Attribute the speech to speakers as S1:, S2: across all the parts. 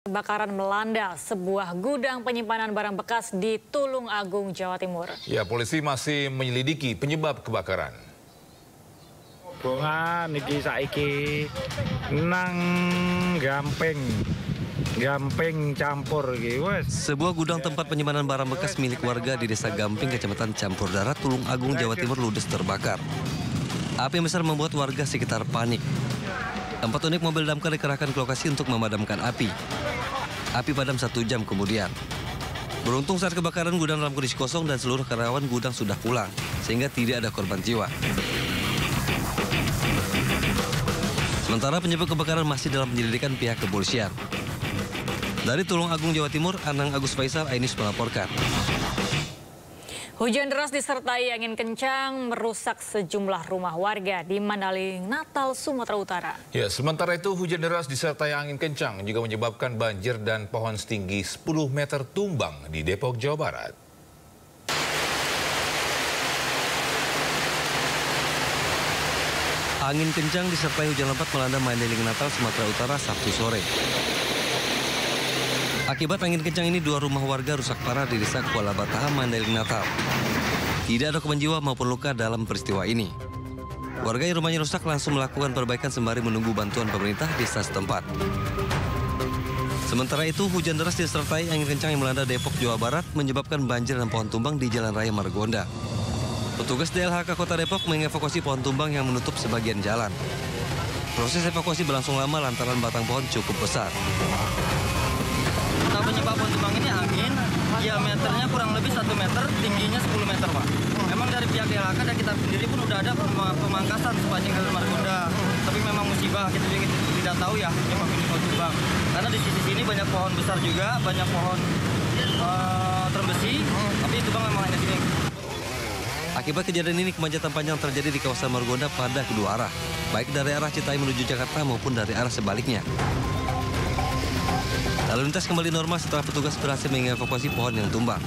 S1: Kebakaran melanda sebuah gudang penyimpanan barang bekas di Tulung Agung, Jawa Timur.
S2: Ya, polisi masih menyelidiki penyebab kebakaran.
S3: Hubungan iki saiki nang gamping campur iki wes.
S4: Sebuah gudang tempat penyimpanan barang bekas milik warga di Desa Gamping, Kecamatan Campur Darat, Tulung Agung, Jawa Timur ludes terbakar. Api yang besar membuat warga sekitar panik. 4 unit mobil damkar dikerahkan ke lokasi untuk memadamkan api. Api padam 1 jam kemudian. Beruntung saat kebakaran gudang dalam kondisi kosong dan seluruh karyawan gudang sudah pulang, sehingga tidak ada korban jiwa. Sementara penyebab kebakaran masih dalam penyelidikan pihak kepolisian. Dari Tulung Agung, Jawa Timur, Anang Agus Faisal, Ainus melaporkan.
S1: Hujan deras disertai angin kencang merusak sejumlah rumah warga di Mandaling Natal, Sumatera Utara.
S2: Ya, sementara itu hujan deras disertai angin kencang juga menyebabkan banjir dan pohon setinggi 10 meter tumbang di Depok, Jawa Barat.
S4: Angin kencang disertai hujan lebat melanda Mandaling Natal, Sumatera Utara Sabtu sore. Akibat angin kencang ini 2 rumah warga rusak parah di Desa Kuala Bataha, Mandaling Natal. Tidak ada korban jiwa maupun luka dalam peristiwa ini. Warga yang rumahnya rusak langsung melakukan perbaikan sembari menunggu bantuan pemerintah desa setempat. Sementara itu, hujan deras disertai angin kencang yang melanda Depok, Jawa Barat menyebabkan banjir dan pohon tumbang di Jalan Raya Margonda. Petugas DLHK Kota Depok mengevakuasi pohon tumbang yang menutup sebagian jalan. Proses evakuasi berlangsung lama lantaran batang pohon cukup besar.
S5: Penyebab pohon tumbang ini angin, diameternya kurang lebih 1 meter, tingginya 10 meter, Pak. Memang dari pihak DLHK dan kita sendiri pun udah ada pemangkasan sepanjang Jalan Margonda. Tapi memang musibah, kita tidak tahu ya penyebab ini pohon tumbang. Karena di sisi sini banyak pohon besar juga, banyak pohon terbesi, tapi tumbang memang hanya sini.
S4: Akibat kejadian ini, kemacetan panjang terjadi di kawasan Margonda pada kedua arah, baik dari arah Citai menuju Jakarta maupun dari arah sebaliknya. Lalu lintas kembali normal setelah petugas berhasil mengevakuasi pohon yang tumbang.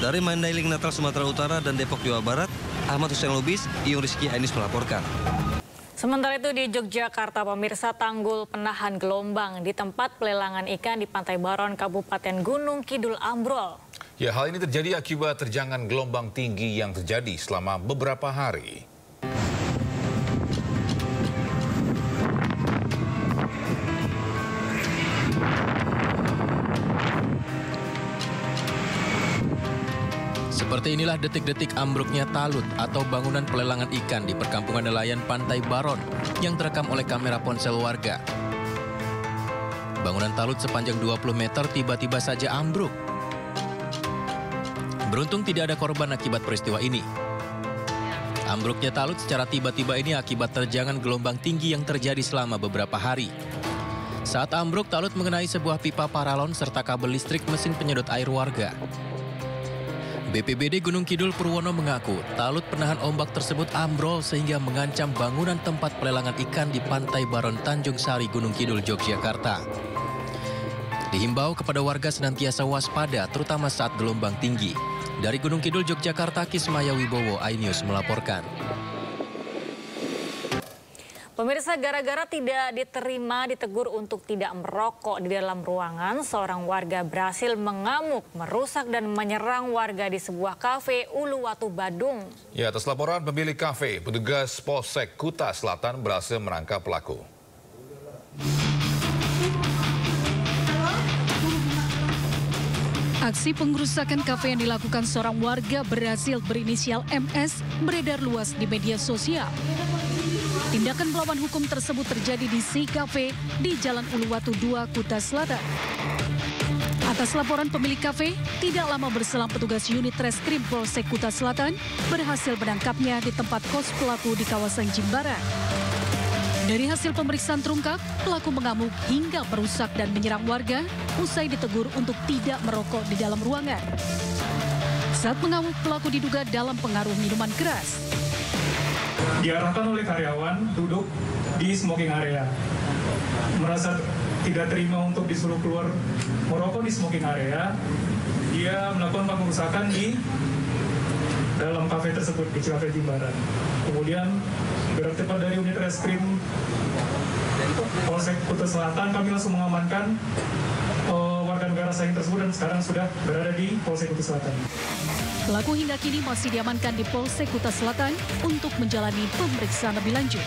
S4: Dari Mandaling Natal, Sumatera Utara dan Depok, Jawa Barat, Ahmad Hussein Lubis, Iyung Rizky Ainus melaporkan.
S1: Sementara itu di Yogyakarta, pemirsa, tanggul penahan gelombang di tempat pelelangan ikan di Pantai Baron, Kabupaten Gunung Kidul ambrol.
S2: Ya, hal ini terjadi akibat terjangan gelombang tinggi yang terjadi selama beberapa hari.
S6: Seperti inilah detik-detik ambruknya talut atau bangunan pelelangan ikan di perkampungan nelayan Pantai Baron yang terekam oleh kamera ponsel warga. Bangunan talut sepanjang 20 meter tiba-tiba saja ambruk. Beruntung tidak ada korban akibat peristiwa ini. Ambruknya talut secara tiba-tiba ini akibat terjangan gelombang tinggi yang terjadi selama beberapa hari. Saat ambruk, talut mengenai sebuah pipa paralon serta kabel listrik mesin penyedot air warga. BPBD Gunung Kidul Purwono mengaku talut penahan ombak tersebut ambrol sehingga mengancam bangunan tempat pelelangan ikan di Pantai Baron Tanjung Sari, Gunung Kidul, Yogyakarta. Dihimbau kepada warga senantiasa waspada terutama saat gelombang tinggi. Dari Gunung Kidul, Yogyakarta, Kismaya Wibowo, iNews melaporkan.
S1: Pemirsa, gara-gara tidak ditegur untuk tidak merokok di dalam ruangan, seorang warga berhasil mengamuk, merusak dan menyerang warga di sebuah kafe Uluwatu, Badung.
S2: Ya, atas laporan pemilik kafe, petugas Polsek Kuta Selatan berhasil menangkap pelaku.
S7: Aksi pengrusakan kafe yang dilakukan seorang warga berhasil berinisial MS beredar luas di media sosial. Tindakan melawan hukum tersebut terjadi di Si Cafe di Jalan Uluwatu 2, Kuta Selatan. Atas laporan pemilik kafe, tidak lama berselang petugas unit Reskrim Polsek Kuta Selatan berhasil menangkapnya di tempat kos pelaku di kawasan Jimbaran. Dari hasil pemeriksaan terungkap, pelaku mengamuk hingga merusak dan menyerang warga usai ditegur untuk tidak merokok di dalam ruangan. Saat mengamuk, pelaku diduga dalam pengaruh minuman keras.
S8: Diarahkan oleh karyawan duduk di smoking area. Merasa tidak terima untuk disuruh keluar merokok di smoking area, dia melakukan pengerusakan di dalam kafe tersebut, di Cafe Jimbaran. Kemudian gerak cepat dari unit reskrim Polsek Kuta Selatan, kami langsung mengamankan warga negara asing tersebut dan sekarang sudah berada di Polsek Kuta Selatan.
S7: Pelaku hingga kini masih diamankan di Polsek Kuta Selatan untuk menjalani pemeriksaan lebih lanjut.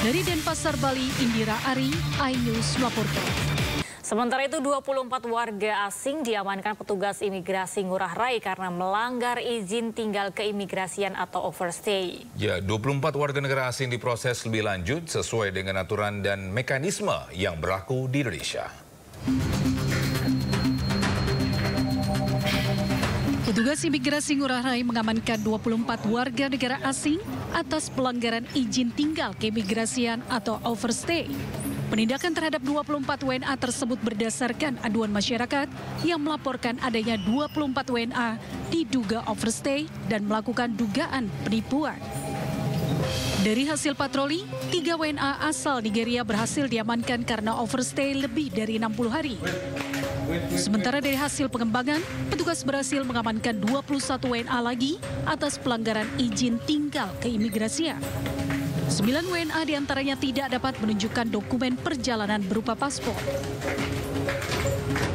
S7: Dari Denpasar, Bali, Indira Ari, iNews melaporkan.
S1: Sementara itu 24 warga asing diamankan petugas imigrasi Ngurah Rai karena melanggar izin tinggal keimigrasian atau overstay.
S2: Ya, 24 warga negara asing diproses lebih lanjut sesuai dengan aturan dan mekanisme yang berlaku di Indonesia.
S7: Petugas imigrasi Ngurah Rai mengamankan 24 warga negara asing atas pelanggaran izin tinggal keimigrasian atau overstay. Penindakan terhadap 24 WNA tersebut berdasarkan aduan masyarakat yang melaporkan adanya 24 WNA diduga overstay dan melakukan dugaan penipuan. Dari hasil patroli, 3 WNA asal Nigeria berhasil diamankan karena overstay lebih dari 60 hari. Sementara dari hasil pengembangan, petugas berhasil mengamankan 21 WNA lagi atas pelanggaran izin tinggal keimigrasian. 9 WNA diantaranya tidak dapat menunjukkan dokumen perjalanan berupa paspor.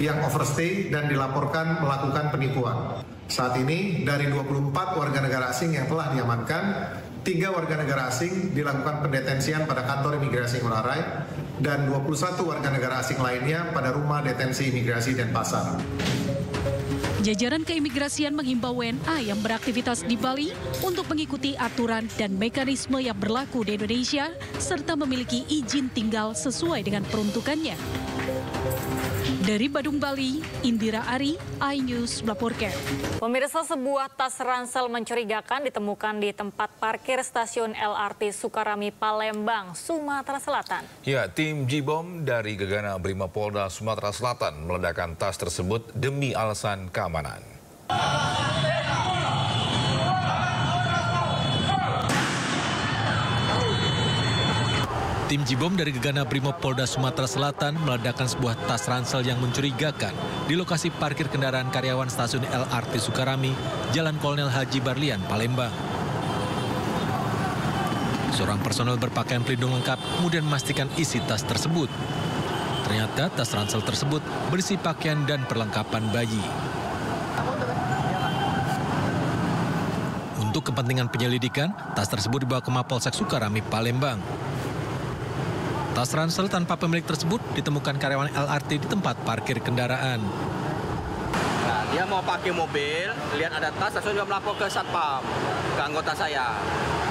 S9: Yang overstay dan dilaporkan melakukan penipuan. Saat ini dari 24 warga negara asing yang telah diamankan, 3 warga negara asing dilakukan pendetensian pada kantor imigrasi Ngurah Rai dan 21 warga negara asing lainnya pada rumah detensi imigrasi Denpasar.
S7: Jajaran keimigrasian menghimbau WNA yang beraktivitas di Bali untuk mengikuti aturan dan mekanisme yang berlaku di Indonesia serta memiliki izin tinggal sesuai dengan peruntukannya. Dari Badung, Bali, Indira Ari, iNews melaporkan.
S1: Pemirsa, sebuah tas ransel mencurigakan ditemukan di tempat parkir stasiun LRT Sukarami, Palembang, Sumatera Selatan.
S2: Ya, tim Jibom dari Gegana Brimopolda Sumatera Selatan meledakkan tas tersebut demi alasan keamanan.
S6: Tim Jibom dari Gegana Brimopolda Sumatera Selatan meledakkan sebuah tas ransel yang mencurigakan di lokasi parkir kendaraan karyawan stasiun LRT Sukarami, Jalan Kolonel Haji Barlian, Palembang. Seorang personel berpakaian pelindung lengkap kemudian memastikan isi tas tersebut. Ternyata tas ransel tersebut berisi pakaian dan perlengkapan bayi. Untuk kepentingan penyelidikan, tas tersebut dibawa ke Mapolsek Sukarami, Palembang. Tas ransel tanpa pemilik tersebut ditemukan karyawan LRT di tempat parkir kendaraan.
S5: Nah, dia mau pakai mobil, lihat ada tas, langsung dia melapor ke satpam, ke anggota saya.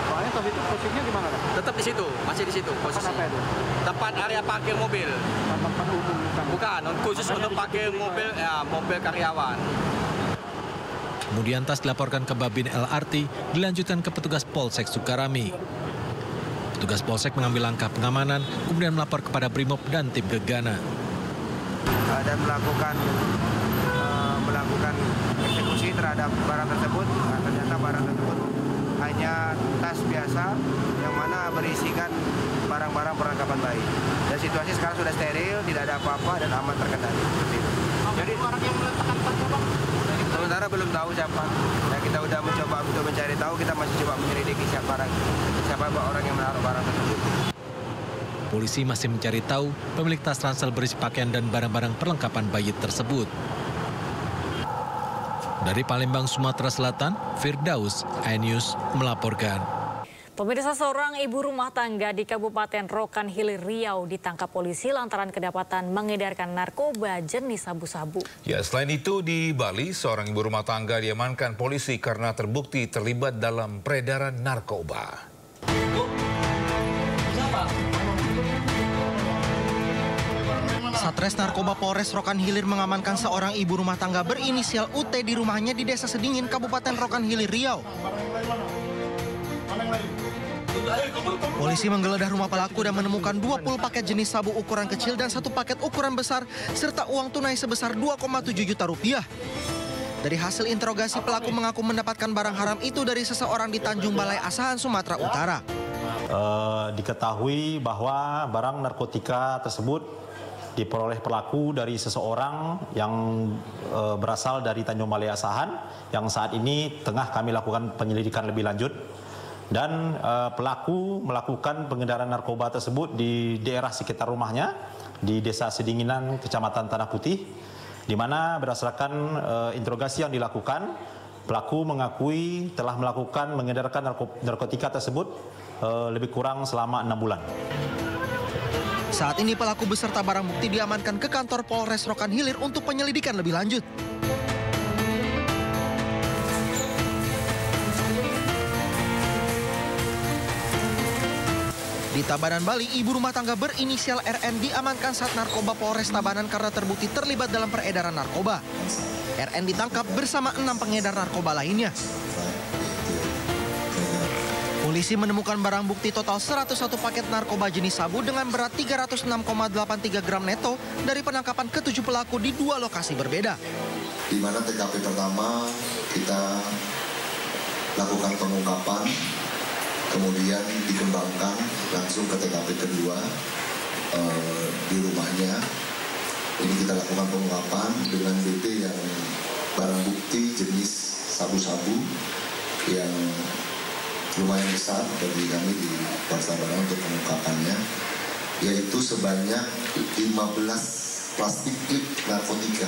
S10: Soalnya tas itu posisinya di mana?
S5: Tetap di situ, masih di situ posisi.
S10: Tempat apa itu?
S5: Tempat area parkir mobil.
S10: Tempat umum
S5: bukan, khusus untuk pakai mobil, ya, mobil karyawan.
S6: Kemudian tas dilaporkan ke Babin LRT, dilanjutkan ke petugas Polsek Sukarami. Petugas Polsek mengambil langkah pengamanan, kemudian melapor kepada Brimob dan tim Gegana.
S10: Dan melakukan eksekusi terhadap barang tersebut. Ternyata barang tersebut hanya tas biasa yang mana berisikan barang-barang perlengkapan bayi. Dan situasi sekarang sudah steril, tidak ada apa-apa dan aman terkendali. Jadi orang yang meletakkan tas, sementara belum tahu siapa. Ya, kita sudah mencoba untuk mencari tahu, kita masih coba menyelidiki siapa orang yang menaruh barang tersebut.
S6: Polisi masih mencari tahu pemilik tas ransel berisi pakaian dan barang-barang perlengkapan bayi tersebut. Dari Palembang, Sumatera Selatan, Firdaus, iNews melaporkan.
S1: Pemirsa, seorang ibu rumah tangga di Kabupaten Rokan Hilir, Riau ditangkap polisi lantaran kedapatan mengedarkan narkoba jenis sabu-sabu. Ya,
S2: selain itu di Bali, seorang ibu rumah tangga diamankan polisi karena terbukti terlibat dalam peredaran narkoba.
S11: Satres Narkoba Polres Rokan Hilir mengamankan seorang ibu rumah tangga berinisial UT di rumahnya di Desa Sedingin, Kabupaten Rokan Hilir, Riau. Polisi menggeledah rumah pelaku dan menemukan 20 paket jenis sabu ukuran kecil dan 1 paket ukuran besar serta uang tunai sebesar 2,7 juta rupiah. Dari hasil interogasi, pelaku mengaku mendapatkan barang haram itu dari seseorang di Tanjung Balai Asahan, Sumatera Utara.
S12: Diketahui bahwa barang narkotika tersebut diperoleh pelaku dari seseorang yang berasal dari Tanjung Balai Asahan yang saat ini tengah kami lakukan penyelidikan lebih lanjut. dan pelaku melakukan pengedaran narkoba tersebut di daerah sekitar rumahnya di Desa Sedinginan, Kecamatan Tanah Putih, di mana berdasarkan interogasi yang dilakukan, pelaku mengakui telah melakukan mengedarkan narkotika tersebut lebih kurang selama 6 bulan.
S11: Saat ini pelaku beserta barang bukti diamankan ke kantor Polres Rokan Hilir untuk penyelidikan lebih lanjut. Di Tabanan, Bali, ibu rumah tangga berinisial RN diamankan saat narkoba Polres Tabanan karena terbukti terlibat dalam peredaran narkoba. RN ditangkap bersama 6 pengedar narkoba lainnya. Polisi menemukan barang bukti total 101 paket narkoba jenis sabu dengan berat 306,83 gram neto dari penangkapan ke-7 pelaku di 2 lokasi berbeda.
S13: Di mana TKP pertama kita lakukan pengungkapan, kemudian dikembangkan langsung ke TKP kedua di rumahnya. Ini kita lakukan pengungkapan dengan BP yang barang bukti jenis sabu-sabu yang lumayan besar bagi kami di Polres Tabanan untuk pengungkapannya, yaitu sebanyak 15 plastik klip narkotika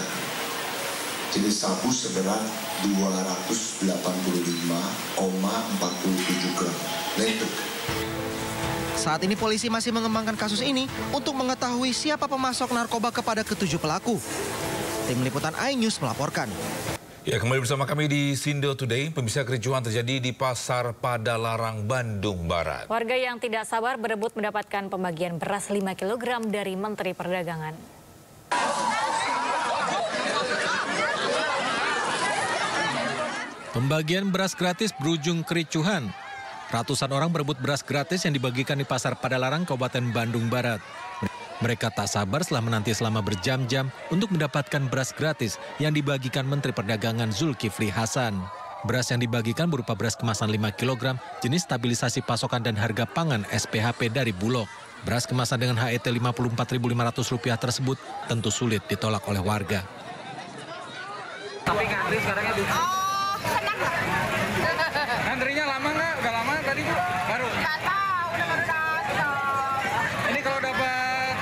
S13: jenis sabu seberat 285,47 gram neto.
S11: Saat ini polisi masih mengembangkan kasus ini untuk mengetahui siapa pemasok narkoba kepada ke-7 pelaku. Tim Liputan iNews melaporkan.
S2: Ya, kembali bersama kami di Sindo Today. Pemirsa, kericuhan terjadi di Pasar Padalarang, Bandung Barat.
S1: Warga yang tidak sabar berebut mendapatkan pembagian beras 5 kg dari Menteri Perdagangan.
S6: Pembagian beras gratis berujung kericuhan. Ratusan orang berebut beras gratis yang dibagikan di Pasar Padalarang, Kabupaten Bandung Barat. Mereka tak sabar setelah menanti selama berjam-jam untuk mendapatkan beras gratis yang dibagikan Menteri Perdagangan Zulkifli Hasan. Beras yang dibagikan berupa beras kemasan 5 kg jenis stabilisasi pasokan dan harga pangan SPHP dari Bulog. Beras kemasan dengan HET Rp54.500 tersebut tentu sulit ditolak oleh warga.
S14: Tapi ngantri sekarang ya, Bu? Oh, senang. Ngantrinya lama nggak? Udah lama tadi, Bu? Baru? Nggak tahu, udah baru datang. Ini kalau dapat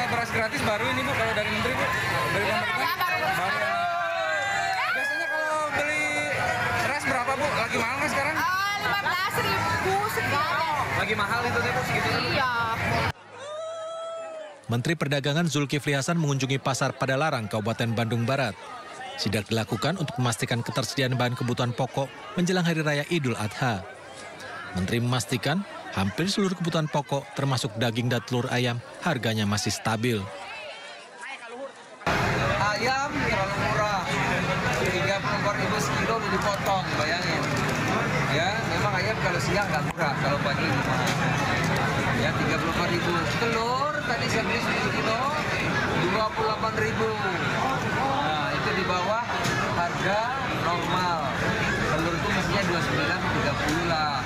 S14: beras gratis baru ini, Bu, kalau dari Menteri, Bu? Dari pemerintah? Baru. Biasanya kalau beli beras berapa, Bu? Lagi mahal nggak sekarang?
S15: 15.000 segitu.
S14: Lagi mahal itu, Bu, segitu?
S15: Iya.
S6: Menteri Perdagangan Zulkifli Hasan mengunjungi Pasar Padalarang, Kabupaten Bandung Barat. Sidak dilakukan untuk memastikan ketersediaan bahan kebutuhan pokok menjelang Hari Raya Idul Adha. Menteri memastikan hampir seluruh kebutuhan pokok termasuk daging dan telur ayam harganya masih stabil.
S14: Ayam terlalu murah, 34.000 sekilo udah dipotong, bayangin. Ya, memang ayam kalau siang nggak murah, kalau pagi mahal. Ya, 34.000. Telur tadi saya beli 10 kilo, 28.000. Nah, itu di bawah harga normal. Telur itu mestinya 29, 30 lah.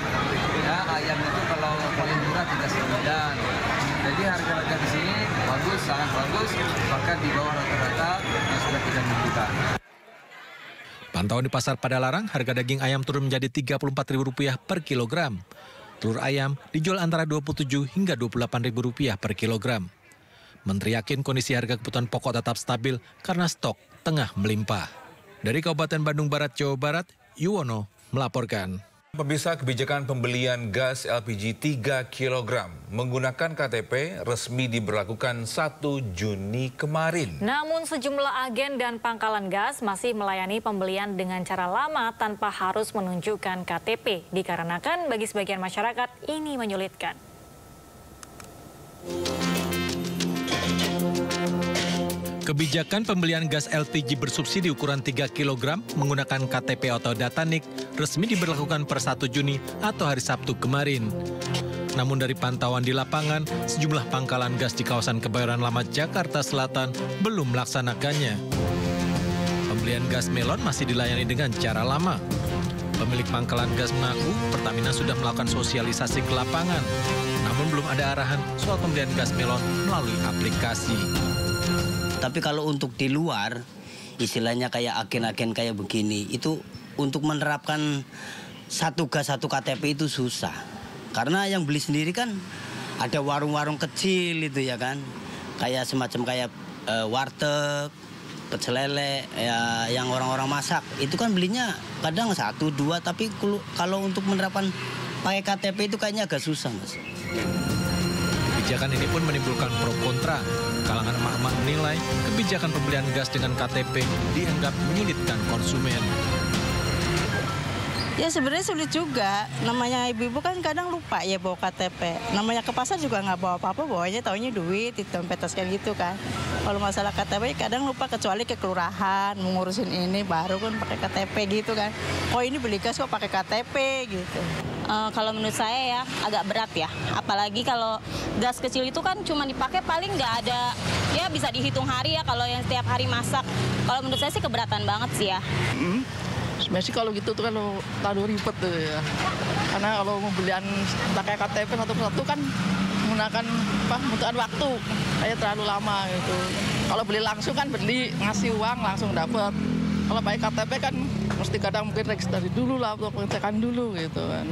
S14: Ya, ayam itu kalau paling murah 39. Jadi harga-harga di sini bagus, sangat bagus, bahkan di bawah rata-rata yang sudah kita butuhkan.
S6: Pantauan di Pasar Padalarang, harga daging ayam turun menjadi Rp34.000 per kilogram. Telur ayam dijual antara Rp27 hingga Rp28.000 per kilogram. Menteri yakin kondisi harga kebutuhan pokok tetap stabil karena stok tengah melimpah. Dari Kabupaten Bandung Barat, Jawa Barat, Yuwono melaporkan.
S2: Pemirsa, kebijakan pembelian gas LPG 3 kg menggunakan KTP resmi diberlakukan 1 Juni kemarin.
S1: Namun sejumlah agen dan pangkalan gas masih melayani pembelian dengan cara lama tanpa harus menunjukkan KTP. Dikarenakan bagi sebagian masyarakat ini menyulitkan.
S6: Kebijakan pembelian gas LPG bersubsidi ukuran 3 kg menggunakan KTP atau data NIK resmi diberlakukan per 1 Juni atau hari Sabtu kemarin. Namun dari pantauan di lapangan, sejumlah pangkalan gas di kawasan Kebayoran Lama, Jakarta Selatan belum melaksanakannya. Pembelian gas melon masih dilayani dengan cara lama. Pemilik pangkalan gas mengaku Pertamina sudah melakukan sosialisasi ke lapangan, namun belum ada arahan soal pembelian gas melon melalui aplikasi.
S16: Tapi kalau untuk di luar, istilahnya kayak agen-agen kayak begini, itu untuk menerapkan satu gas satu KTP itu susah. Karena yang beli sendiri kan ada warung-warung kecil itu ya kan. Kayak semacam kayak warteg, pecel lele, ya, yang orang-orang masak. Itu kan belinya kadang 1, 2, tapi kalau untuk menerapkan pakai KTP itu kayaknya agak susah, Mas.
S6: Kebijakan ini pun menimbulkan pro kontra. Kalangan emak-emak menilai kebijakan pembelian gas dengan KTP dianggap menyulitkan konsumen.
S17: Ya sebenarnya sulit juga, namanya ibu-ibu kan kadang lupa ya bawa KTP. Namanya ke pasar juga nggak bawa apa-apa, bawanya taunya duit, di dompet tas kayak gitu kan. Kalau masalah KTP kadang lupa, kecuali ke kelurahan, mengurusin ini baru kan pakai KTP gitu kan. Oh ini beli gas kok pakai KTP gitu.
S18: Kalau menurut saya ya agak berat ya, apalagi kalau gas kecil itu kan cuma dipakai paling nggak ada, ya bisa dihitung hari ya kalau yang setiap hari masak. Kalau menurut saya sih keberatan banget sih ya.
S19: Sebenarnya sih kalau gitu tuh kan terlalu ribet tuh ya. Karena kalau pembelian pakai KTP satu-satu kan menggunakan membutuhkan waktu, kayak terlalu lama gitu. Kalau beli langsung kan beli, ngasih uang langsung dapat. Kalau pakai KTP kan mesti kadang mungkin registrasi dulu lah, untuk pengecekan dulu gitu kan.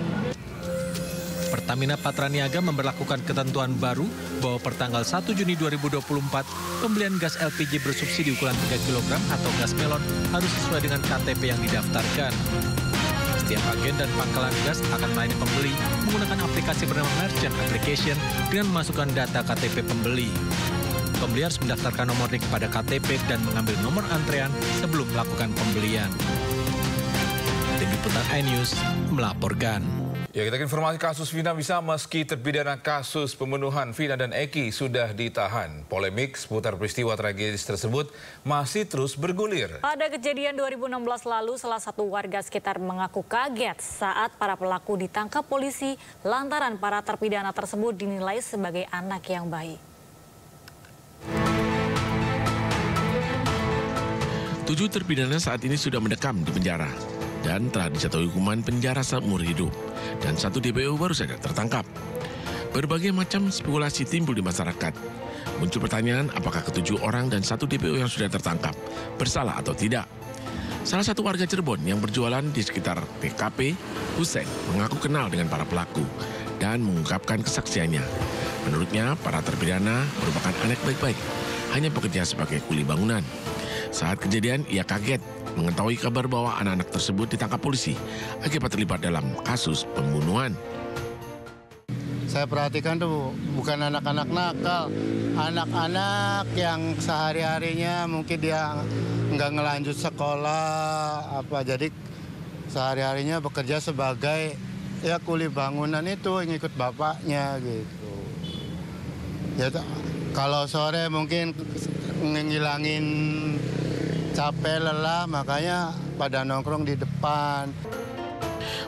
S6: Pertamina Patraniaga memberlakukan ketentuan baru bahwa pertanggal 1 Juni 2024, pembelian gas LPG bersubsidi ukuran 3 kg atau gas melon harus sesuai dengan KTP yang didaftarkan. Setiap agen dan pangkalan gas akan melayani pembeli menggunakan aplikasi bernama Merchant Application dengan memasukkan data KTP pembeli. Pembeli harus mendaftarkan nomor NIK pada KTP dan mengambil nomor antrean sebelum melakukan pembelian. Tim Liputan iNews melaporkan.
S2: Ya, kita ke informasi kasus Vina Bisa. Meski terpidana kasus pembunuhan, Vina dan Eki sudah ditahan. Polemik seputar peristiwa tragis tersebut masih terus bergulir.
S1: Pada kejadian 2016 lalu, salah satu warga sekitar mengaku kaget saat para pelaku ditangkap polisi lantaran para terpidana tersebut dinilai sebagai anak yang baik.
S20: 7 terpidana saat ini sudah mendekam di penjara dan telah dijatuhi hukuman penjara seumur hidup. Dan 1 DPO baru saja tertangkap. Berbagai macam spekulasi timbul di masyarakat. Muncul pertanyaan apakah ke-7 orang dan 1 DPO yang sudah tertangkap bersalah atau tidak. Salah satu warga Cirebon yang berjualan di sekitar TKP, Hussein, mengaku kenal dengan para pelaku dan mengungkapkan kesaksiannya. Menurutnya, para terpidana merupakan anak baik-baik, hanya bekerja sebagai kuli bangunan. Saat kejadian, ia kaget mengetahui kabar bahwa anak-anak tersebut ditangkap polisi akibat terlibat dalam kasus pembunuhan.
S21: Saya perhatikan tuh bukan anak-anak nakal, anak-anak yang sehari-harinya mungkin dia nggak ngelanjut sekolah, jadi sehari-harinya bekerja sebagai ya kuli bangunan itu, ngikut bapaknya gitu. Ya kalau sore mungkin ngilangin capek lelah, makanya pada nongkrong di depan.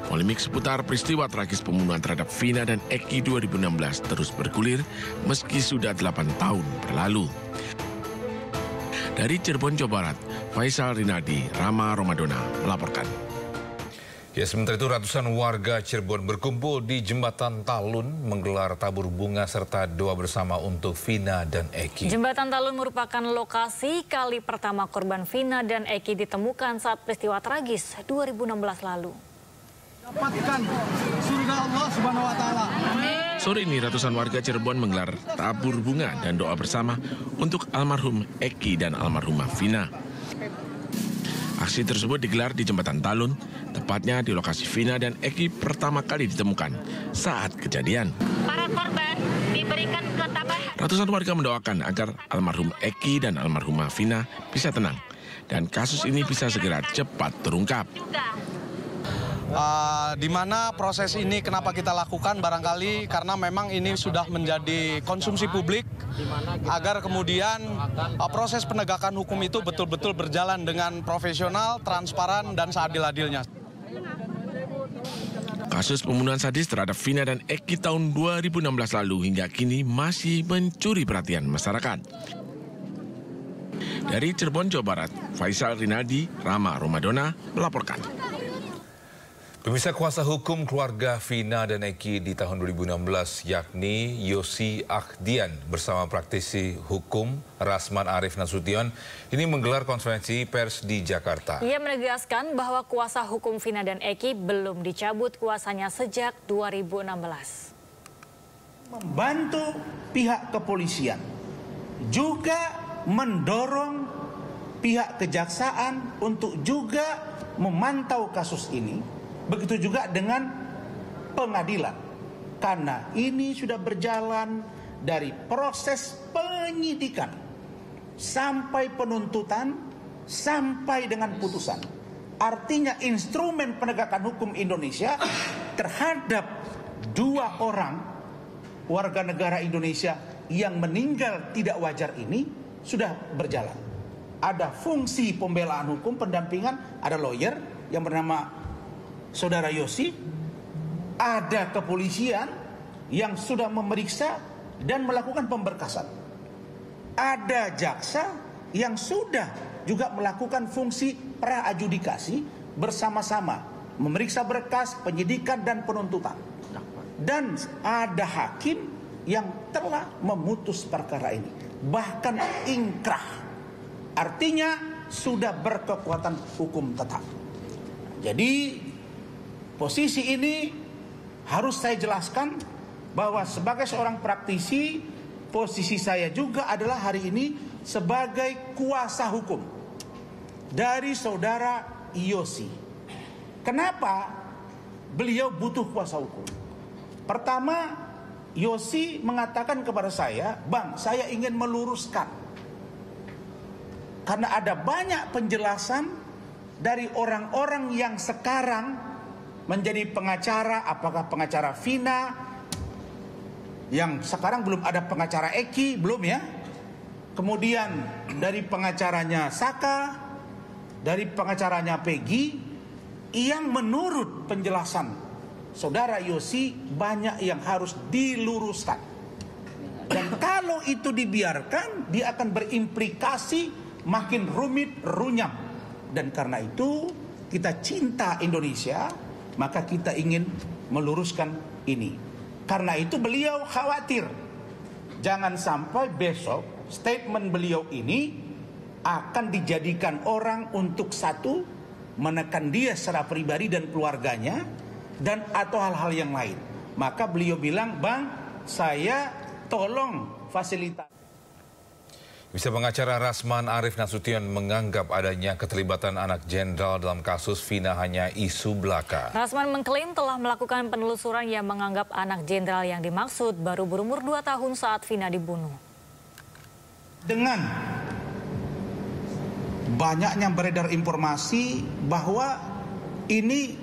S20: Polemik seputar peristiwa tragis pembunuhan terhadap Vina dan Eki 2016 terus bergulir meski sudah 8 tahun berlalu. Dari Cirebon, Jawa Barat, Faisal Rinaldi, Rama Romadona melaporkan.
S2: Ya, sementara itu ratusan warga Cirebon berkumpul di Jembatan Talun menggelar tabur bunga serta doa bersama untuk Vina dan Eki.
S1: Jembatan Talun merupakan lokasi kali pertama korban Vina dan Eki ditemukan saat peristiwa tragis 2016 lalu.
S22: Dapatkan surga Allah Subhanahu wa taala.
S20: Sore ini ratusan warga Cirebon menggelar tabur bunga dan doa bersama untuk almarhum Eki dan almarhumah Vina. Aksi tersebut digelar di Jembatan Talun, tepatnya di lokasi Vina dan Eki pertama kali ditemukan saat kejadian.
S18: Para korban diberikan ketabahan.
S20: Ratusan warga mendoakan agar almarhum Eki dan almarhumah Vina bisa tenang dan kasus ini bisa segera cepat terungkap.
S22: Di mana proses ini kenapa kita lakukan barangkali karena memang ini sudah menjadi konsumsi publik agar kemudian proses penegakan hukum itu betul-betul berjalan dengan profesional, transparan, dan seadil-adilnya.
S20: Kasus pembunuhan sadis terhadap Vina dan Eki tahun 2016 lalu hingga kini masih mencuri perhatian masyarakat. Dari Cirebon, Jawa Barat, Faisal Rinaldi, Rama Romadona melaporkan.
S2: Pemirsa, kuasa hukum keluarga Vina dan Eki di tahun 2016 yakni Yosi Akhdian bersama praktisi hukum Rasman Arif Nasution ini menggelar konferensi pers di Jakarta.
S1: Ia menegaskan bahwa kuasa hukum Vina dan Eki belum dicabut kuasanya sejak 2016.
S3: Membantu pihak kepolisian, juga mendorong pihak kejaksaan untuk juga memantau kasus ini. Begitu juga dengan pengadilan, karena ini sudah berjalan dari proses penyidikan sampai penuntutan sampai dengan putusan. Artinya instrumen penegakan hukum Indonesia terhadap 2 orang warga negara Indonesia yang meninggal tidak wajar ini sudah berjalan. Ada fungsi pembelaan hukum, pendampingan, ada lawyer yang bernama Saudara Yosi, ada kepolisian yang sudah memeriksa dan melakukan pemberkasan. Ada jaksa yang sudah juga melakukan fungsi pra-adjudikasi bersama-sama, memeriksa berkas, penyidikan dan penuntutan. Dan ada hakim yang telah memutus perkara ini, bahkan ingkrah. Artinya sudah berkekuatan hukum tetap. Jadi posisi ini harus saya jelaskan bahwa sebagai seorang praktisi, posisi saya juga adalah hari ini sebagai kuasa hukum dari saudara Yosi. Kenapa beliau butuh kuasa hukum? Pertama, Yosi mengatakan kepada saya, "Bang, saya ingin meluruskan. Karena ada banyak penjelasan dari orang-orang yang sekarang menjadi pengacara, apakah pengacara Vina, yang sekarang belum ada pengacara Eki, belum ya. Kemudian dari pengacaranya Saka, dari pengacaranya Peggy, yang menurut penjelasan saudara Yosi banyak yang harus diluruskan. Dan kalau itu dibiarkan, dia akan berimplikasi makin rumit, runyam. Dan karena itu kita cinta Indonesia, maka kita ingin meluruskan ini. Karena itu beliau khawatir jangan sampai besok statement beliau ini akan dijadikan orang untuk satu, menekan dia secara pribadi dan keluarganya, dan atau hal-hal yang lain. Maka beliau bilang, "Bang, saya tolong fasilitas."
S2: Bisa pengacara Rasman Arif Nasution menganggap adanya keterlibatan anak jenderal dalam kasus Vina hanya isu belaka.
S1: Rasman mengklaim telah melakukan penelusuran yang menganggap anak jenderal yang dimaksud baru berumur 2 tahun saat Vina dibunuh.
S3: Dengan banyaknya beredar informasi bahwa ini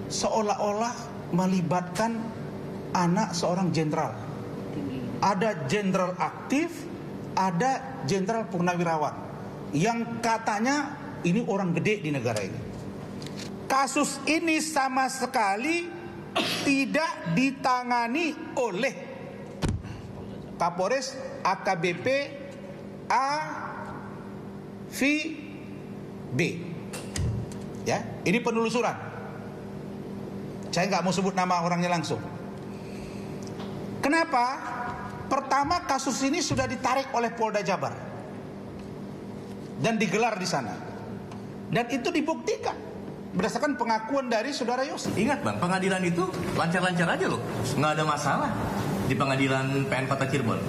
S3: seolah-olah melibatkan anak seorang jenderal. Ada jenderal aktif, ada jenderal purnawirawan yang katanya ini orang gede di negara ini. Kasus ini sama sekali tidak ditangani oleh Kapolres AKBP AVB. Ya, ini penelusuran. Saya nggak mau sebut nama orangnya langsung. Kenapa? Pertama, kasus ini sudah ditarik oleh Polda Jabar dan digelar di sana, dan itu dibuktikan berdasarkan pengakuan dari saudara Yosi.
S4: Ingat Bang, pengadilan itu lancar-lancar aja loh, nggak ada masalah di pengadilan PN Kota Cirebon.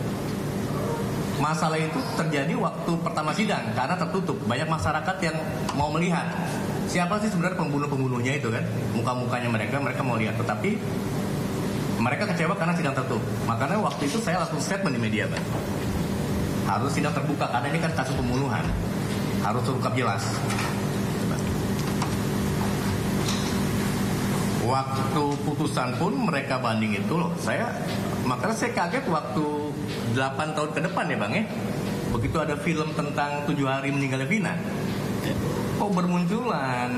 S4: Masalah itu terjadi waktu pertama sidang karena tertutup, banyak masyarakat yang mau melihat siapa sih sebenarnya pembunuh-pembunuhnya itu kan, muka-mukanya mereka mau lihat, tetapi mereka kecewa karena sidang tertutup. Makanya waktu itu saya langsung statement di media, Bang. Harus sidang terbuka karena ini kan kasus pembunuhan. Harus terungkap jelas. Waktu putusan pun mereka banding itu loh. Makanya saya kaget waktu 8 tahun ke depan ya, Bang ya. Begitu ada film tentang 7 hari meninggalnya Vina. Kok bermunculan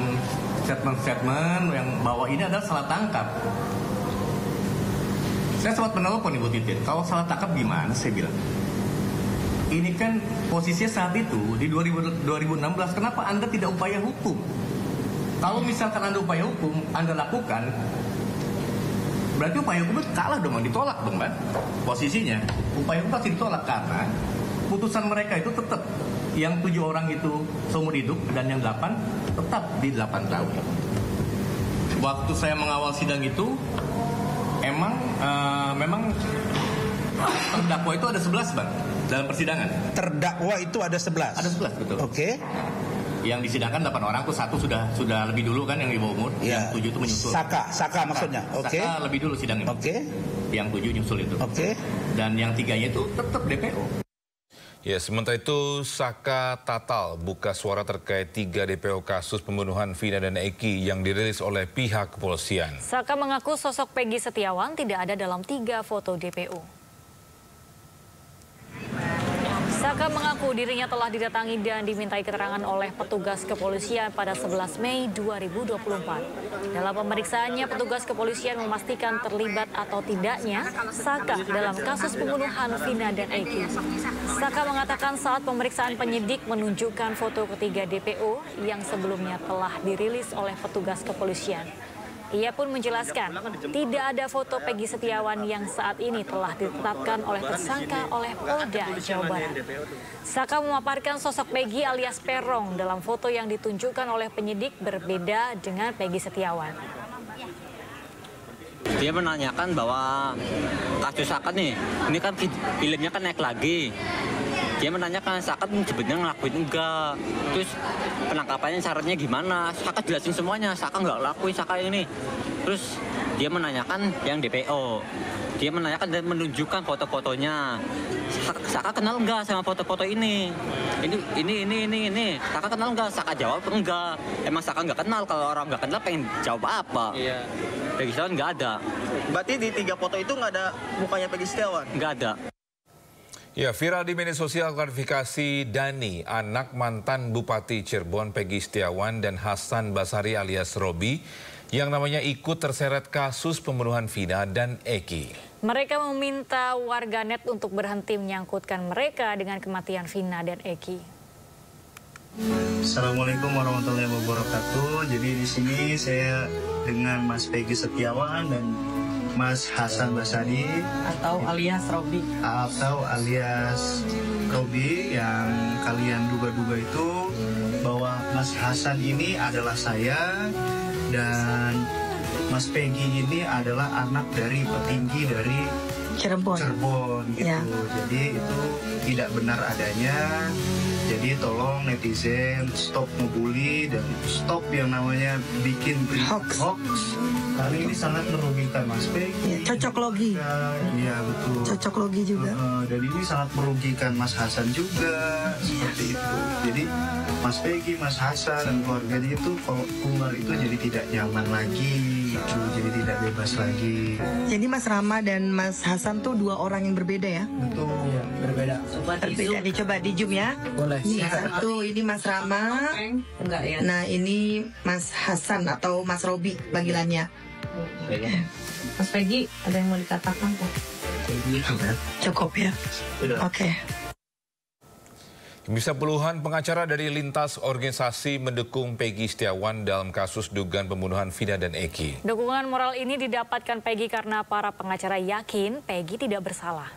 S4: statement-statement yang bahwa ini adalah salah tangkap. Saya sempat menelpon Ibu Titin, kalau salah tangkap gimana? Saya bilang, ini kan posisinya saat itu di 2016, kenapa Anda tidak upaya hukum? Kalau misalkan Anda upaya hukum, Anda lakukan, berarti upaya hukum itu kalah dong, ditolak dong, Mbak. Posisinya, upaya hukum pasti ditolak karena putusan mereka itu tetap yang 7 orang itu seumur hidup dan yang 8 tetap di 8 tahun. Waktu saya mengawal sidang itu, memang terdakwa itu ada 11, Bang, dalam persidangan.
S3: Terdakwa itu ada 11?
S4: Ada 11, betul.
S3: Oke.
S4: Yang disidangkan 8 orang tuh 1 sudah lebih dulu kan yang di bawah umur, yang 7 itu menyusul.
S3: Saka maksudnya. Oke.
S4: Saka lebih dulu sidangnya.
S3: Oke.
S4: Yang 7 nyusul itu.
S3: Oke.
S4: Dan yang 3-nya itu tetap DPO.
S2: Ya, sementara itu Saka Tatal buka suara terkait 3 DPO kasus pembunuhan Vina dan Eki yang dirilis oleh pihak kepolisian.
S1: Saka mengaku sosok Peggy Setiawan tidak ada dalam 3 foto DPO. Saka mengaku dirinya telah didatangi dan dimintai keterangan oleh petugas kepolisian pada 11 Mei 2024. Dalam pemeriksaannya, petugas kepolisian memastikan terlibat atau tidaknya Saka dalam kasus pembunuhan Vina dan Eki. Saka mengatakan saat pemeriksaan penyidik menunjukkan foto ketiga DPO yang sebelumnya telah dirilis oleh petugas kepolisian. Ia pun menjelaskan tidak ada foto Peggy Setiawan yang saat ini telah ditetapkan oleh tersangka oleh Polda Jawa Barat. Saka memaparkan sosok Peggy alias Perong dalam foto yang ditunjukkan oleh penyidik berbeda dengan Peggy Setiawan.
S8: Dia menanyakan bahwa kasus Saka nih, ini kan filmnya kan naik lagi. Dia menanyakan Saka sebenarnya ngelakuin enggak, terus penangkapannya syaratnya gimana, Saka jelasin semuanya, Saka nggak lakuin Saka ini. Terus dia menanyakan yang DPO, dia menanyakan dan menunjukkan foto-fotonya. Saka kenal enggak sama foto-foto ini? Ini. Saka kenal enggak? Saka jawab enggak. Emang Saka nggak kenal, kalau orang nggak kenal pengen jawab apa? Iya. Peggy Setiawan nggak ada.
S9: Berarti di 3 foto itu nggak ada mukanya Peggy Setiawan?
S8: Nggak ada.
S2: Ya, viral di media sosial klarifikasi Dani, anak mantan Bupati Cirebon Peggy Setiawan dan Hasan Basari alias Robi, yang namanya ikut terseret kasus pembunuhan Vina dan Eki.
S1: Mereka meminta warganet untuk berhenti menyangkutkan mereka dengan kematian Vina dan Eki.
S23: Assalamualaikum warahmatullahi wabarakatuh. Jadi di sini saya dengan Mas Peggy Setiawan dan Mas Hasan Basari
S24: atau alias
S23: Robi yang kalian duga-duga itu bahwa Mas Hasan ini adalah saya dan Mas Peggy ini adalah anak dari petinggi dari Cirebon gitu. Ya. Jadi itu tidak benar adanya. Jadi tolong netizen stop ngebully dan stop yang namanya bikin hoax. Karena ini sangat merugikan Mas Peggy.
S24: Ya, cocok logi.
S23: Iya betul.
S24: Cocok logi juga.
S23: Dan ini sangat merugikan Mas Hasan juga seperti itu. Jadi Mas Peggy, Mas Hasan dan keluarganya itu kalau keluar itu jadi tidak nyaman lagi, gitu. Jadi tidak bebas lagi.
S24: Jadi Mas Rama dan Mas Hasan tuh 2 orang yang berbeda ya?
S23: Betul, ya, berbeda.
S24: Berbeda, dicoba di zoom ya.
S23: Boleh.
S24: Nih, satu ini Mas Rama.
S15: Enggak ya.
S24: Nah ini Mas Hasan atau Mas Robi panggilannya.
S15: Mas Peggy, ada yang mau dikatakan kok?
S24: Cukup ya? Oke.
S2: Bisa puluhan pengacara dari lintas organisasi mendukung Peggy Setiawan dalam kasus dugaan pembunuhan Vina dan Eki.
S1: Dukungan moral ini didapatkan Peggy karena para pengacara yakin Peggy tidak bersalah.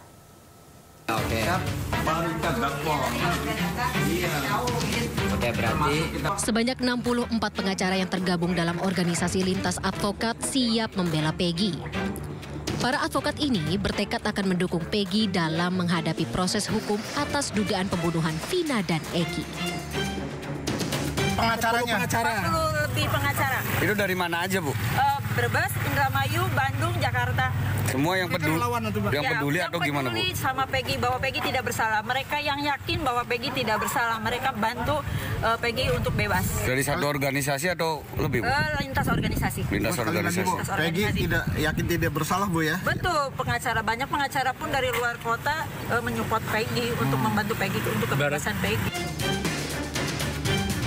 S8: Oke, berarti
S7: sebanyak 64 pengacara yang tergabung dalam organisasi lintas advokat siap membela Peggy. Para advokat ini bertekad akan mendukung Peggy dalam menghadapi proses hukum atas dugaan pembunuhan Vina dan Eki.
S23: Pengacaranya?
S15: 40 lebih pengacara.
S8: Itu dari mana aja, Bu?
S15: Brebes, Indramayu, Bandung, Jakarta.
S8: Semua yang peduli atau gimana, Bu?
S15: Sama Peggy, bahwa Peggy tidak bersalah. Mereka yang yakin bahwa Peggy tidak bersalah. Mereka bantu Peggy untuk bebas.
S8: Dari satu organisasi atau lebih, Bu?
S15: Lintas organisasi.
S8: Lintas organisasi.
S23: Peggy yakin tidak bersalah, Bu ya?
S15: Betul, pengacara. Banyak pengacara pun dari luar kota menyupport Peggy untuk membantu Peggy untuk kebebasan Peggy.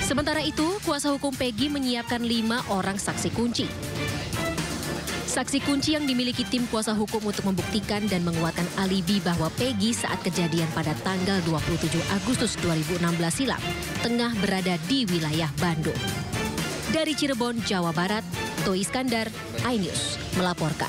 S7: Sementara itu, kuasa hukum Peggy menyiapkan 5 orang saksi kunci. Saksi kunci yang dimiliki tim kuasa hukum untuk membuktikan dan menguatkan alibi bahwa Peggy saat kejadian pada tanggal 27 Agustus 2016 silam tengah berada di wilayah Bandung.
S5: Dari Cirebon, Jawa Barat, Toi Iskandar, iNews melaporkan.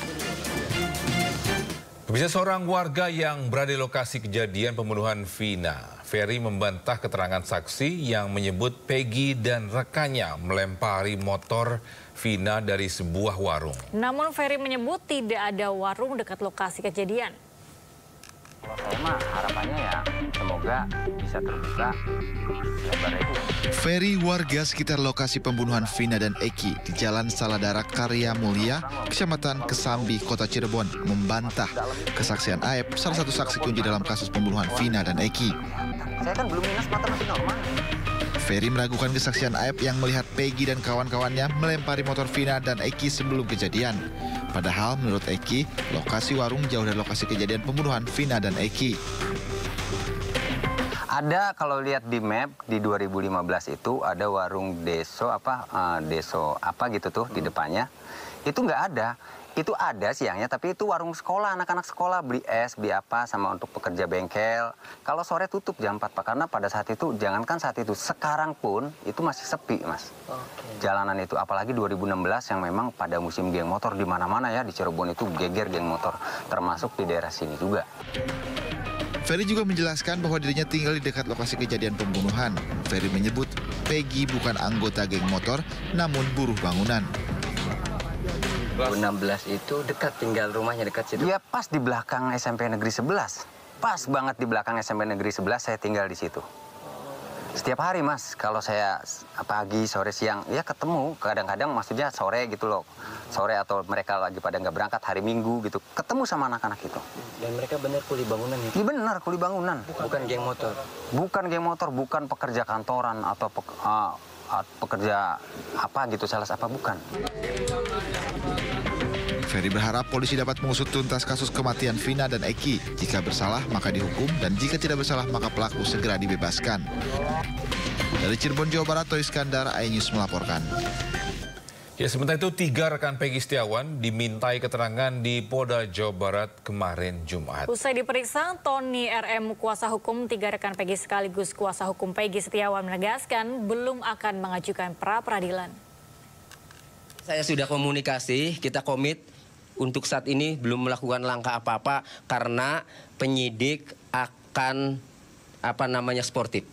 S2: Pemirsa, seorang warga yang berada di lokasi kejadian pembunuhan Vina, Ferry, membantah keterangan saksi yang menyebut Peggy dan rekannya melempari motor Vina dari sebuah warung.
S1: Namun Ferry menyebut tidak ada warung dekat lokasi kejadian.
S10: Kalau saya mah harapannya ya semoga bisa terbuka lebar itu.
S12: Ferry, warga sekitar lokasi pembunuhan Vina dan Eki di Jalan Saladara Karya Mulia, Kecamatan Kesambi, Kota Cirebon, membantah kesaksian Aep, salah satu saksi kunci dalam kasus pembunuhan Vina dan Eki.
S10: Saya kan belum minus, mata masih normal.
S12: Ferry meragukan kesaksian Aep yang melihat Peggy dan kawan-kawannya melempari motor Vina dan Eki sebelum kejadian. Padahal menurut Eki, lokasi warung jauh dari lokasi kejadian pembunuhan Vina dan Eki.
S10: Ada, kalau lihat di map di 2015 itu ada warung Deso apa gitu tuh di depannya. Itu nggak ada. Itu ada siangnya, tapi itu warung sekolah, anak-anak sekolah beli es, beli apa sama untuk pekerja bengkel. Kalau sore tutup jam 4, Pak, karena pada saat itu, jangankan saat itu, sekarang pun itu masih sepi, Mas. Jalanan itu, apalagi 2016 yang memang pada musim geng motor di mana-mana ya, di Cirebon itu geger geng motor, termasuk di daerah sini juga.
S12: Ferry juga menjelaskan bahwa dirinya tinggal di dekat lokasi kejadian pembunuhan. Ferry menyebut Peggy bukan anggota geng motor, namun buruh bangunan.
S10: 2016 itu dekat, tinggal rumahnya dekat situ. Ya pas di belakang SMP Negeri 11. Pas banget di belakang SMP Negeri 11 saya tinggal di situ. Setiap hari, Mas, kalau saya pagi, sore, siang, ya ketemu. Kadang-kadang maksudnya sore gitu loh. Sore atau mereka lagi pada nggak berangkat hari Minggu gitu. Ketemu sama anak-anak itu.
S8: Dan mereka benar kuli bangunan itu?
S10: Iya benar, kuli bangunan.
S8: Bukan geng motor?
S10: Bukan geng motor, bukan pekerja kantoran atau pekerja apa gitu, sales apa, bukan.
S12: Ferry berharap polisi dapat mengusut tuntas kasus kematian Vina dan Eki. Jika bersalah, maka dihukum, dan jika tidak bersalah, maka pelaku segera dibebaskan. Dari Cirebon, Jawa Barat, Toi Iskandar, iNews melaporkan.
S2: Ya, sementara itu 3 rekan Peggy Setiawan dimintai keterangan di Polda Jawa Barat kemarin Jumat.
S1: Usai diperiksa, Tony RM, kuasa hukum 3 rekan Peggy sekaligus kuasa hukum Peggy Setiawan, menegaskan belum akan mengajukan pra-peradilan.
S13: Saya sudah komunikasi, kita komit untuk saat ini belum melakukan langkah apa-apa karena penyidik akan sportif.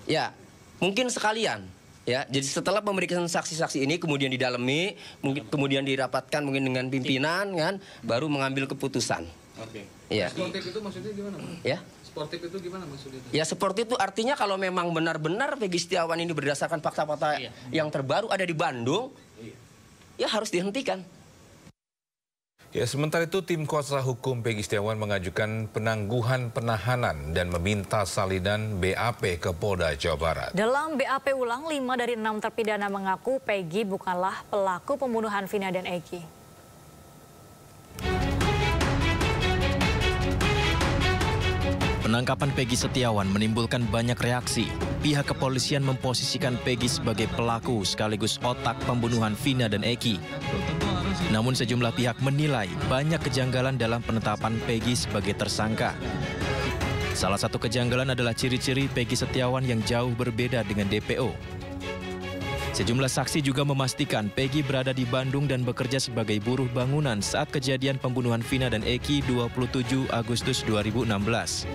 S13: Ya, mungkin sekalian. Ya, jadi setelah pemeriksaan saksi-saksi ini kemudian didalami, mungkin kemudian dirapatkan mungkin dengan pimpinan kan, baru mengambil keputusan.
S25: Oke.
S13: Ya.
S25: Sportif itu maksudnya gimana, Mas?
S13: Ya.
S25: Sportif itu gimana maksudnya?
S13: Ya, sportif itu artinya kalau memang benar-benar Peggy Setiawan ini berdasarkan fakta-fakta yang terbaru ada di Bandung, ya harus dihentikan.
S2: Ya, sementara itu tim kuasa hukum Peggy Setiawan mengajukan penangguhan penahanan dan meminta salinan BAP ke Polda Jawa Barat.
S1: Dalam BAP ulang, 5 dari 6 terpidana mengaku Peggy bukanlah pelaku pembunuhan Vina dan Eki.
S6: Penangkapan Peggy Setiawan menimbulkan banyak reaksi. Pihak kepolisian memposisikan Peggy sebagai pelaku sekaligus otak pembunuhan Vina dan Eki. Namun sejumlah pihak menilai banyak kejanggalan dalam penetapan Peggy sebagai tersangka. Salah satu kejanggalan adalah ciri-ciri Peggy Setiawan yang jauh berbeda dengan DPO. Sejumlah saksi juga memastikan Peggy berada di Bandung dan bekerja sebagai buruh bangunan saat kejadian pembunuhan Vina dan Eki 27 Agustus 2016.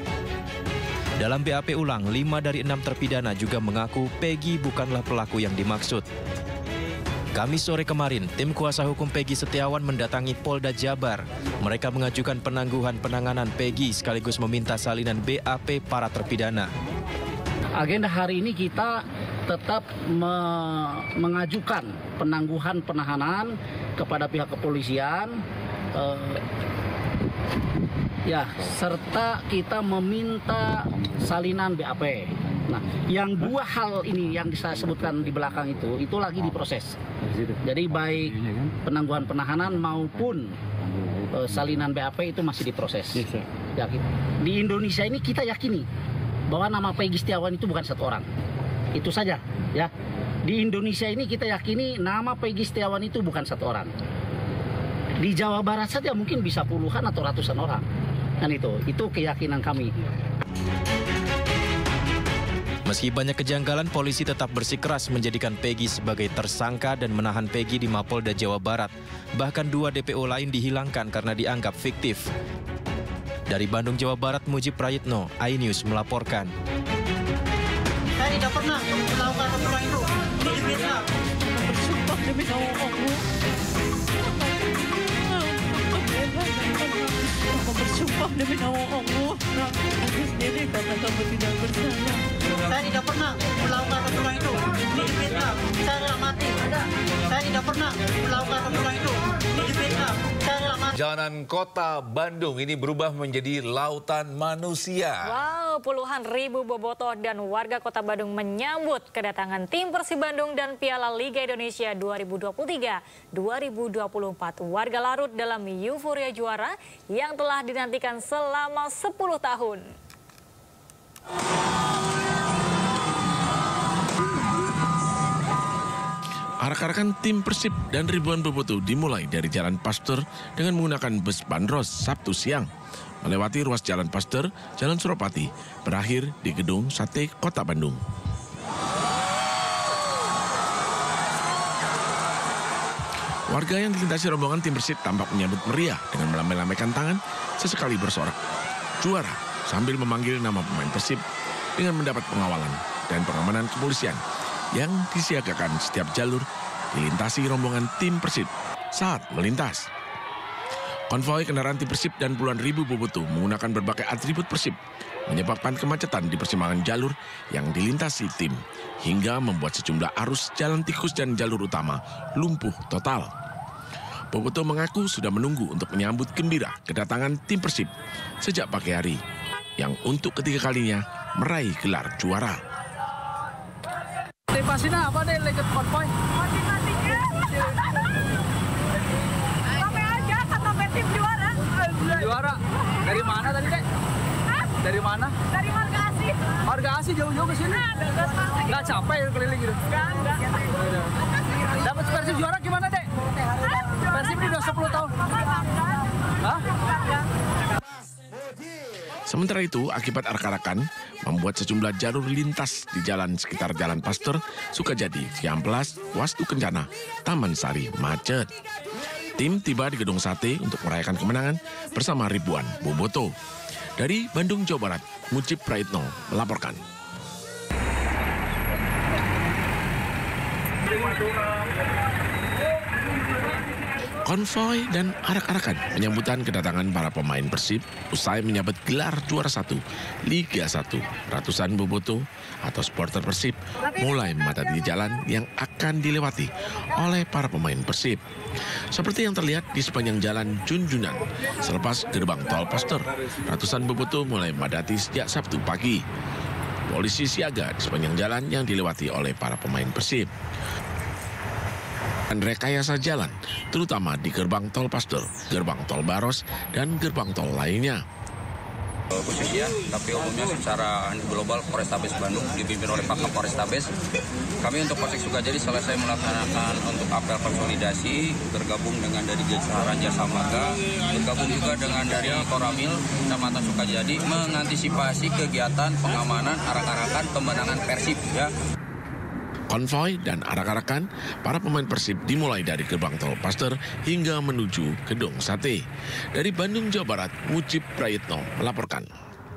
S6: Dalam BAP ulang, 5 dari 6 terpidana juga mengaku Peggy bukanlah pelaku yang dimaksud. Kamis sore kemarin, tim kuasa hukum Peggy Setiawan mendatangi Polda Jabar. Mereka mengajukan penangguhan penanganan Peggy sekaligus meminta salinan BAP para terpidana.
S26: Agenda hari ini kita tetap mengajukan penangguhan penahanan kepada pihak kepolisian, serta kita meminta salinan BAP. Nah, yang 2 hal ini yang saya sebutkan di belakang itu lagi diproses. Jadi baik penangguhan penahanan maupun salinan BAP itu masih diproses. Di Indonesia ini kita yakini bahwa nama Peggy Setiawan itu bukan 1 orang. Itu saja, ya. Di Indonesia ini kita yakini nama Peggy Setiawan itu bukan 1 orang. Di Jawa Barat saja mungkin bisa puluhan atau ratusan orang. Kan itu keyakinan kami.
S6: Meski banyak kejanggalan, polisi tetap bersikeras menjadikan Peggy sebagai tersangka dan menahan Peggy di Mapolda Jawa Barat. Bahkan 2 DPO lain dihilangkan karena dianggap fiktif. Dari Bandung, Jawa Barat, Mujib Prayitno, iNews melaporkan.
S11: Saya tidak pernah melakukan aturan itu di Vietnam. Bersumpah demi Allah. Bersumpah demi Allah. Sendiri karena kamu tidak bersalah. Saya tidak pernah melakukan aturan itu di Vietnam. Saya rela mati. Saya tidak pernah melakukan aturan itu di Vietnam. Saya rela mati.
S2: Jalanan kota Bandung ini berubah menjadi lautan manusia.
S1: Wow, puluhan ribu bobotoh dan warga kota Bandung menyambut kedatangan tim Persib Bandung dan Piala Liga Indonesia 2023-2024. Warga larut dalam euforia juara yang telah dinantikan selama 10 tahun.
S20: Arak-arakan tim Persib dan ribuan bobotoh dimulai dari Jalan Pasteur dengan menggunakan bus bandros Sabtu siang. Melewati ruas Jalan Pasteur, Jalan Suropati, berakhir di Gedung Sate Kota Bandung. Warga yang dilintasi rombongan tim Persib tampak menyambut meriah dengan melambaikan tangan, sesekali bersorak juara sambil memanggil nama pemain Persib dengan mendapat pengawalan dan pengamanan kepolisian yang disiagakan setiap jalur dilintasi rombongan tim Persib saat melintas. Konvoi kendaraan tim Persib dan puluhan ribu bobotoh menggunakan berbagai atribut Persib menyebabkan kemacetan di persimpangan jalur yang dilintasi tim hingga membuat sejumlah arus jalan tikus dan jalur utama lumpuh total. Bobotoh mengaku sudah menunggu untuk menyambut gembira kedatangan tim Persib sejak pagi hari yang untuk ketiga kalinya meraih gelar juara.
S11: Motivasinya apa deh ikut konvoy? Motivasinya sampai aja kata Persib juara. Juara? Dari mana tadi Dek? Dari mana? Dari Marga Asih. Marga Asih jauh-jauh ke sini? Nggak capek keliling gitu? Nggak. Dapat Persib juara gimana Dek? Persib ini udah 10 tahun. Hah?
S20: Sementara itu, akibat arak-arakan membuat sejumlah jalur lintas di jalan sekitar Jalan Pasteur, Sukajadi, Ciamplas, Wastu Kencana, Taman Sari macet. Tim tiba di Gedung Sate untuk merayakan kemenangan bersama ribuan bobotoh. Dari Bandung, Jawa Barat, Mujib Prayitno melaporkan. Konvoi dan arak-arakan penyambutan kedatangan para pemain Persib usai menyabet gelar juara 1 Liga 1. Ratusan bobotoh atau supporter Persib mulai memadati jalan yang akan dilewati oleh para pemain Persib. Seperti yang terlihat di sepanjang jalan Junjunan selepas gerbang tol Pasteur, ratusan bobotoh mulai memadati sejak Sabtu pagi. Polisi siaga di sepanjang jalan yang dilewati oleh para pemain Persib. Dan rekayasa jalan, terutama di gerbang tol Pasteur, gerbang tol Baros, dan gerbang tol lainnya.
S14: Khususnya, tapi umumnya secara global Polrestabes Bandung dipimpin oleh Pak Kapolrestabes. Kami untuk Polsek Sukajadi selesai melaksanakan untuk apel konsolidasi, bergabung dengan dari jajaran Jasa Marga, bergabung juga dengan dari Koramil, Kecamatan Sukajadi, mengantisipasi kegiatan pengamanan arak-arakan kemenangan Persib. Ya.
S20: Konvoi dan arak-arakan para pemain Persib dimulai dari gerbang tol Pasteur hingga menuju Gedung Sate. Dari Bandung, Jawa Barat, Mujib Prayitno melaporkan.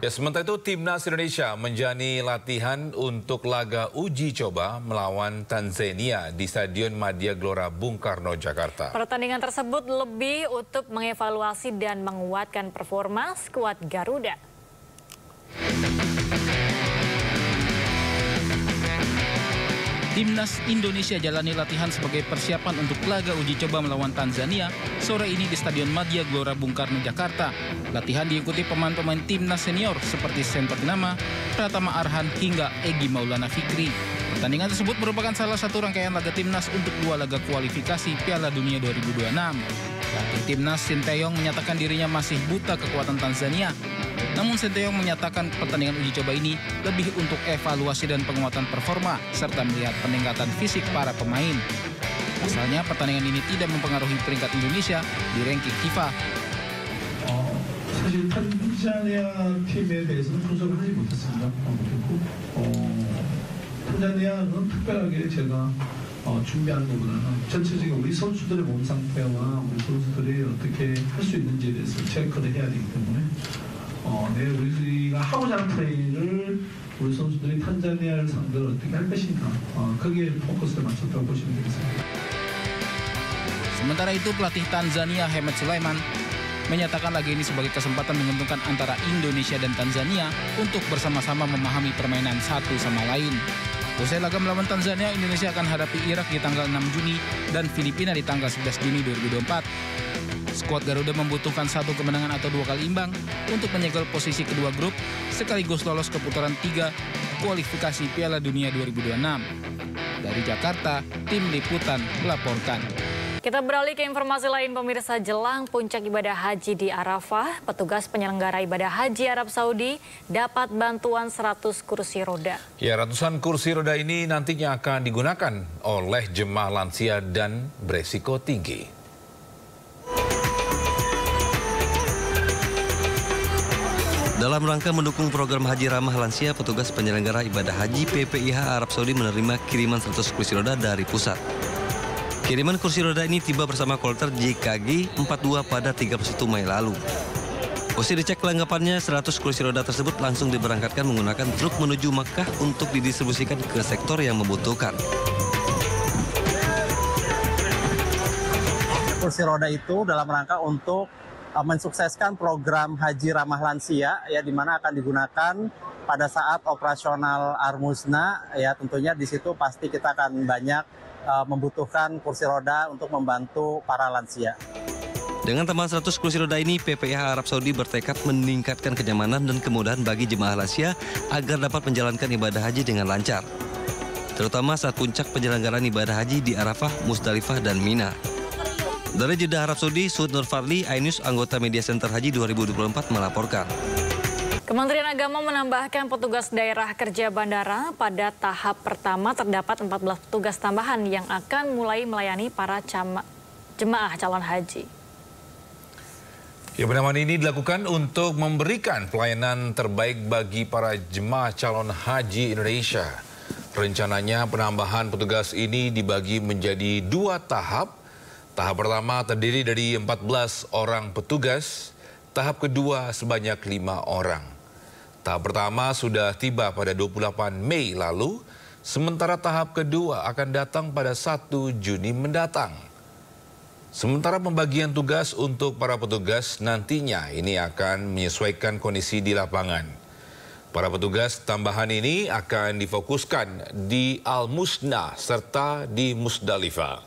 S2: Ya, sementara itu Timnas Indonesia menjalani latihan untuk laga uji coba melawan Tanzania di Stadion Madia Glora Bung Karno, Jakarta.
S1: Pertandingan tersebut lebih untuk mengevaluasi dan menguatkan performa skuad Garuda.
S16: Timnas Indonesia jalani latihan sebagai persiapan untuk laga uji coba melawan Tanzania sore ini di Stadion Madia Glora Bung Karno, Jakarta. Latihan diikuti pemain-pemain timnas senior seperti Sen Pratama, Pratama Arhan hingga Egy Maulana Fikri. Pertandingan tersebut merupakan salah satu rangkaian laga timnas untuk 2 laga kualifikasi Piala Dunia 2026. Pelatih timnas Sinteyong menyatakan dirinya masih buta kekuatan Tanzania. Namun Sinteyong menyatakan pertandingan uji coba ini lebih untuk evaluasi dan penguatan performa serta melihat peningkatan fisik para pemain. Pasalnya pertandingan ini tidak mempengaruhi peringkat Indonesia di ranking FIFA.
S17: 사실 탄자니아 팀에 대해서는 분석을 하지 못했습니다.
S3: 탄자니아는 특별하게 제가 준비하는 것보다는 전체적인 우리 선수들의 몸 상태와 우리 선수들이 어떻게 할 수 있는지에 대해서 체크를 해야 되기 때문에 우리가 하고자 하는 플레이를 우리 선수들이 탄자니아를 상대로 어떻게 할 것인가 거기에 포커스를 맞췄다고 보시면 되겠습니다.
S16: Sementara itu pelatih Tanzania Hemed Sulaiman menyatakan laga ini sebagai kesempatan menguntungkan antara Indonesia dan Tanzania untuk bersama-sama memahami permainan satu sama lain. Usai laga melawan Tanzania, Indonesia akan hadapi Irak di tanggal 6 Juni dan Filipina di tanggal 11 Juni 2024. Skuad Garuda membutuhkan 1 kemenangan atau 2 kali imbang untuk menyegel posisi kedua grup sekaligus lolos ke putaran 3 kualifikasi Piala Dunia 2026. Dari Jakarta, tim liputan melaporkan.
S1: Kita beralih ke informasi lain, pemirsa. Jelang puncak ibadah haji di Arafah, petugas penyelenggara ibadah haji Arab Saudi dapat bantuan 100 kursi roda.
S2: Ya, ratusan kursi roda ini nantinya akan digunakan oleh jemaah lansia dan beresiko tinggi.
S17: Dalam rangka mendukung program haji ramah lansia, petugas penyelenggara ibadah haji PPIH Arab Saudi menerima kiriman 100 kursi roda dari pusat. Kiriman kursi roda ini tiba bersama kloter JKG 42 pada 31 Mei lalu. Usai dicek kelengkapannya, 100 kursi roda tersebut langsung diberangkatkan menggunakan truk menuju Makkah untuk didistribusikan ke sektor yang membutuhkan.
S18: Kursi roda itu dalam rangka untuk mensukseskan program haji ramah lansia, ya, di mana akan digunakan pada saat operasional Armusna, ya, tentunya di situ pasti kita akan banyak membutuhkan kursi roda untuk membantu para lansia.
S17: Dengan tambahan 100 kursi roda ini, PPIH Arab Saudi bertekad meningkatkan kenyamanan dan kemudahan bagi jemaah lansia agar dapat menjalankan ibadah haji dengan lancar, terutama saat puncak penyelenggaraan ibadah haji di Arafah, Musdalifah, dan Mina. Dari Jeddah, Arab Saudi, Sud Nur Farli, iNews, anggota Media Center Haji 2024 melaporkan.
S1: Kementerian Agama menambahkan petugas daerah kerja bandara. Pada tahap pertama terdapat 14 petugas tambahan yang akan mulai melayani para jemaah calon haji.
S2: Ya, penamaan ini dilakukan untuk memberikan pelayanan terbaik bagi para jemaah calon haji Indonesia. Rencananya penambahan petugas ini dibagi menjadi 2 tahap. Tahap pertama terdiri dari 14 orang petugas, tahap kedua sebanyak 5 orang. Tahap pertama sudah tiba pada 28 Mei lalu, sementara tahap kedua akan datang pada 1 Juni mendatang. Sementara pembagian tugas untuk para petugas nantinya ini akan menyesuaikan kondisi di lapangan. Para petugas tambahan ini akan difokuskan di Al-Musna serta di Musdalifah.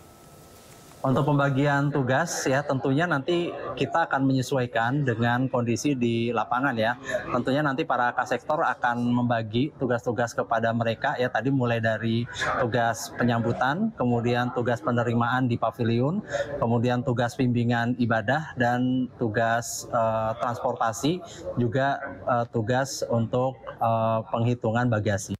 S18: Untuk pembagian tugas, ya, tentunya nanti kita akan menyesuaikan dengan kondisi di lapangan, ya. Tentunya nanti para kasektor akan membagi tugas-tugas kepada mereka, ya, tadi mulai dari tugas penyambutan, kemudian tugas penerimaan di pavilion, kemudian tugas bimbingan ibadah dan tugas transportasi, juga tugas untuk penghitungan bagasi.